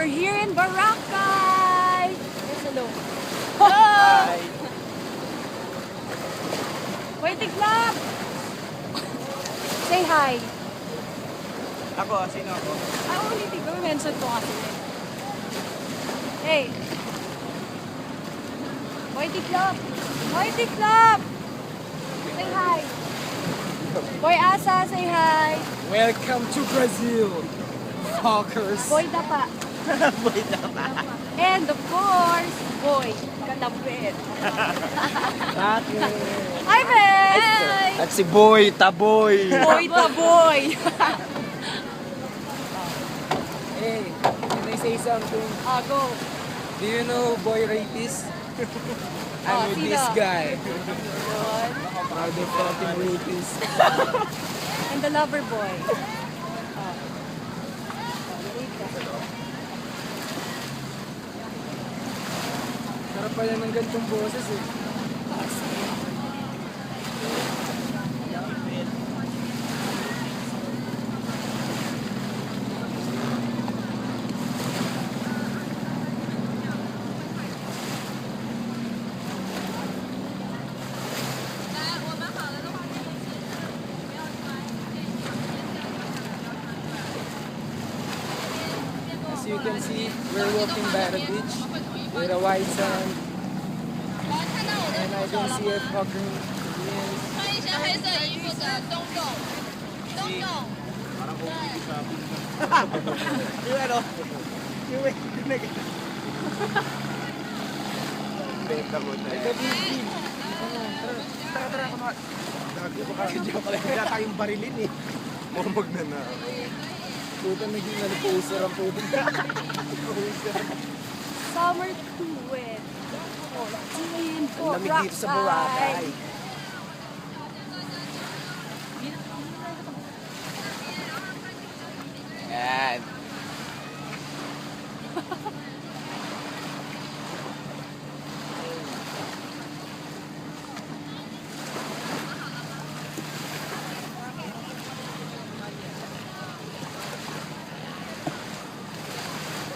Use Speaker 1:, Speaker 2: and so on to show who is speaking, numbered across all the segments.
Speaker 1: We're here in Boracay! Yes, hello.
Speaker 2: Hi!
Speaker 1: Waiting club! Say hi.
Speaker 2: Ako, sino ako?
Speaker 1: Ulitin ko. Mention ko kasi. Hey. Waiting club! Waiting club! Say hi. Boy Asa, say hi.
Speaker 3: Welcome to Brazil, fuckers.
Speaker 1: Boy Dapa.
Speaker 2: Boy na pa.
Speaker 1: And of course, Boy Kalambit. Hi, Ben!
Speaker 3: At si Boy Taboy.
Speaker 1: Boy Taboy.
Speaker 3: Hey, can I say something?
Speaker 1: Go.
Speaker 3: Do you know Boy Rapist? I'm with
Speaker 1: sino?
Speaker 3: this guy.
Speaker 1: Yun.
Speaker 3: Motherfucking rapist.
Speaker 1: And the lover boy.
Speaker 3: Sarap pala ng ganitong boses eh. As you can see, we're walking by the beach with a white sand. And I don't see a fucking Korean.
Speaker 4: 穿一身黑色衣服的东狗，东狗，
Speaker 2: Yung ano? Yung nag... Beka mo na. Tara, kumakas. Joke lang. Wala tayong barilin eh. Mumog na na.
Speaker 3: Puta, naging naliposer ang puta.
Speaker 1: Summer Tuwid. In
Speaker 2: Ang lamig dito sa Boracay. Yan.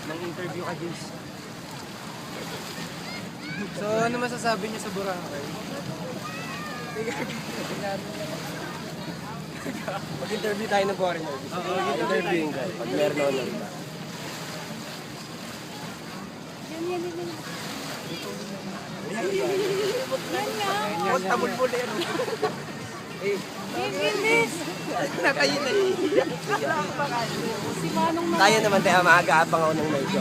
Speaker 2: Nang interview ka, James.
Speaker 3: So, ano masasabi niyo sa Boracay?
Speaker 2: Mag-interview tayo ng foreigner. Oo, interviewing ka. Pag meron ako lang.
Speaker 1: Yan.
Speaker 2: Huwag tabon mo na yan.
Speaker 1: Bilis!
Speaker 2: Nakayin na
Speaker 1: Si Manong na.
Speaker 2: Tayo naman tayo, maaga-abang ako ng medyo.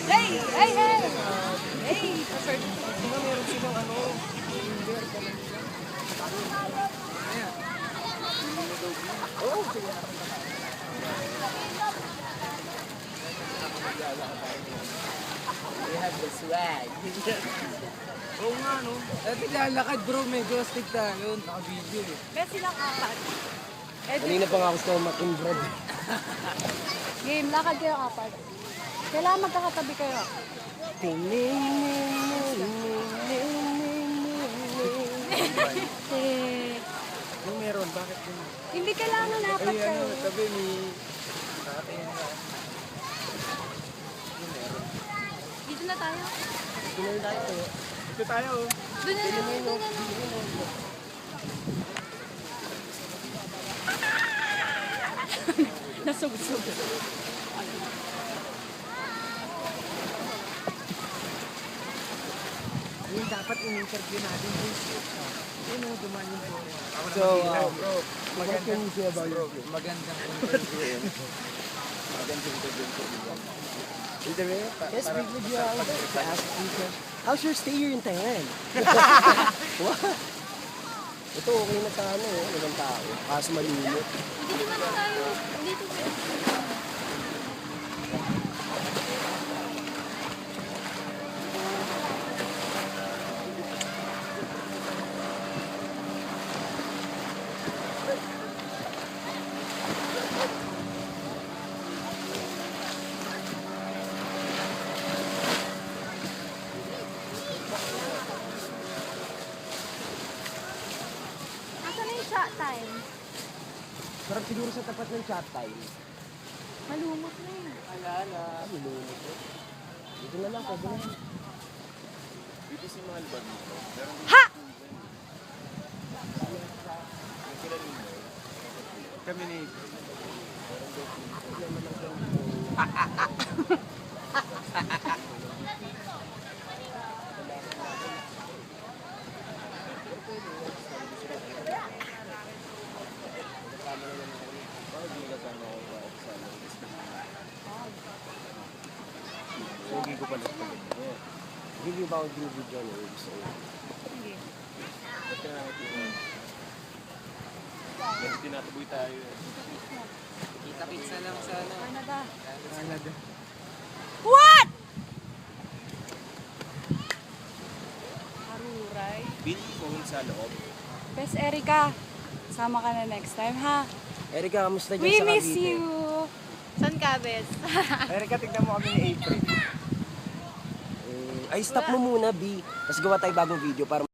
Speaker 1: Hey! Hey! Hey! Hey!
Speaker 2: Meron silang ano. We have the swag.
Speaker 3: Oo nga, no? Dati lalakad bro, medyo astig tayo. Naka-video eh.
Speaker 1: May silang apat.
Speaker 2: Kanina pa nga ako sa makin-bread.
Speaker 1: Game, lakad kayo apat. Kailangan magkakatabi kayo. Eh,
Speaker 3: Yung meron, bakit yun?
Speaker 1: hindi kailangan apat
Speaker 3: Ay,
Speaker 1: kayo.
Speaker 3: ano, tabi may... Nakatayin na.
Speaker 1: Dito na tayo.
Speaker 2: Pinoy tayo.
Speaker 3: Ito tayo, oh.
Speaker 1: Doon na lang. Doon na lang. Nasubsub.
Speaker 3: Yung dapat in-interview natin. Yun o, dumaan yung bro.
Speaker 2: So,
Speaker 3: bro,
Speaker 2: what can you say about your
Speaker 3: magandang interview.
Speaker 2: magandang interview? Yes, speak with you. How's your stay here in Thailand? What? Ito okay na sa ano eh, walang tao. Kaso malimit.
Speaker 1: Dito na lang tayo. Dito tayo. Asan na yung shot time?
Speaker 2: Sarap siguro sa tapat ng chat time.
Speaker 1: Malumot na eh.
Speaker 2: Ah, lulumot eh. Dito na lang, pwede na.
Speaker 5: Dito si Mahal ba dito? Meron din
Speaker 1: Ha!
Speaker 5: yung sila ninyo. Kami ni... Pogi ko pala sa pagod.
Speaker 2: Review ba ako video niyo? Gusto ko.
Speaker 1: Sige.
Speaker 5: Ba't ka nakikita? Kasi tinataboy tayo.
Speaker 3: Kita-kits na lang sa ano.
Speaker 1: Canada.
Speaker 3: Canada.
Speaker 1: What? Aruray.
Speaker 5: Bill phone sa loob.
Speaker 1: Best Erica, sama ka na next time ha.
Speaker 2: Erika, kamusta dyan
Speaker 1: We
Speaker 2: sa
Speaker 1: miss
Speaker 2: Cavite?
Speaker 1: you. San ka, Bes?
Speaker 5: Erika, tignan mo kami ni April.
Speaker 2: Ay, stop mo muna, B. Tapos gawa tayo bagong video para